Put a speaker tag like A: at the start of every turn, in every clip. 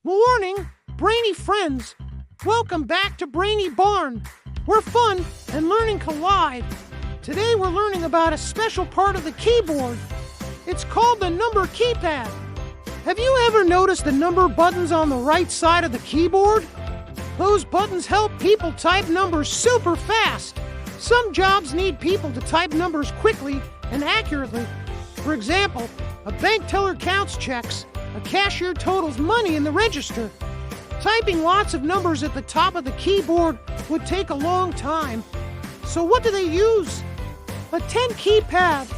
A: Morning, Brainy friends. Welcome back to Brainy Barn, where fun and learning collide. Today we're learning about a special part of the keyboard. It's called the number keypad. Have you ever noticed the number buttons on the right side of the keyboard? Those buttons help people type numbers super fast. Some jobs need people to type numbers quickly and accurately. For example, a bank teller counts checks. A cashier totals money in the register. Typing lots of numbers at the top of the keyboard would take a long time. So what do they use? A 10 keypad.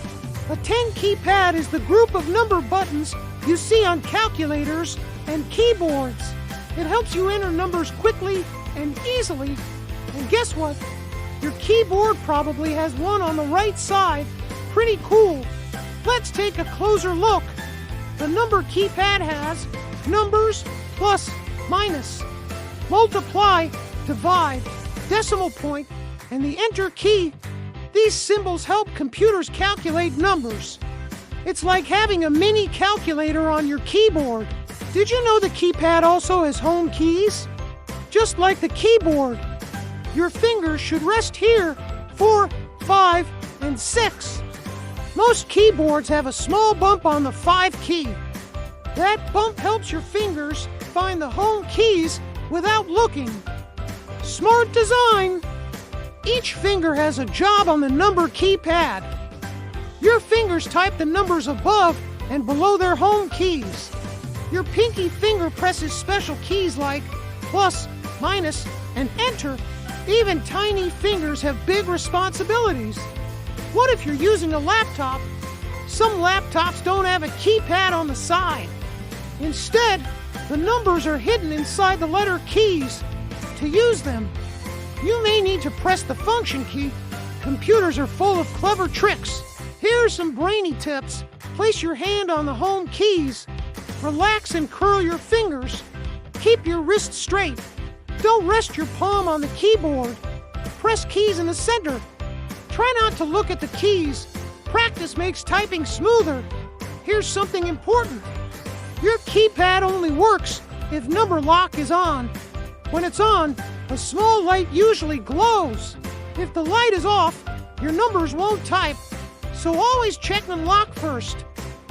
A: A 10 keypad is the group of number buttons you see on calculators and keyboards. It helps you enter numbers quickly and easily. And guess what? Your keyboard probably has one on the right side. Pretty cool. Let's take a closer look. The number keypad has numbers, plus, minus, multiply, divide, decimal point, and the enter key. These symbols help computers calculate numbers. It's like having a mini calculator on your keyboard. Did you know the keypad also has home keys? Just like the keyboard, your fingers should rest here, 4, 5, and 6. Most keyboards have a small bump on the 5 key. That bump helps your fingers find the home keys without looking. Smart design! Each finger has a job on the number keypad. Your fingers type the numbers above and below their home keys. Your pinky finger presses special keys like plus, minus, and enter. Even tiny fingers have big responsibilities. What if you're using a laptop? Some laptops don't have a keypad on the side. Instead, the numbers are hidden inside the letter keys. To use them, you may need to press the function key. Computers are full of clever tricks. Here are some brainy tips. Place your hand on the home keys. Relax and curl your fingers. Keep your wrist straight. Don't rest your palm on the keyboard. Press keys in the center. Try not to look at the keys. Practice makes typing smoother. Here's something important. Your keypad only works if number lock is on. When it's on, a small light usually glows. If the light is off, your numbers won't type. So always check the lock first.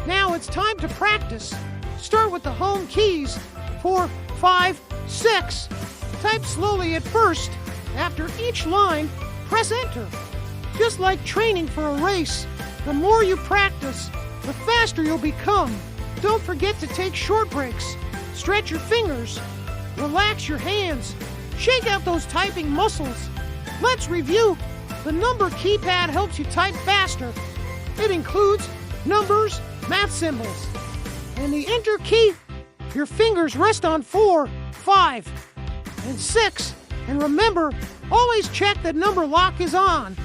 A: Now it's time to practice. Start with the home keys, 4, 5, 6. Type slowly at first. After each line, press enter. Just like training for a race, the more you practice, the faster you'll become. Don't forget to take short breaks. Stretch your fingers. Relax your hands. Shake out those typing muscles. Let's review. The number keypad helps you type faster. It includes numbers, math symbols. And the enter key, your fingers rest on 4, 5, and 6. And remember, always check that number lock is on.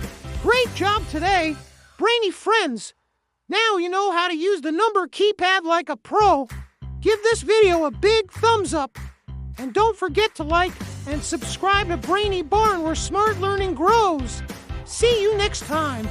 A: Great job today, brainy friends! Now you know how to use the number keypad like a pro. Give this video a big thumbs up. And don't forget to like and subscribe to Brainy Barn where smart learning grows. See you next time.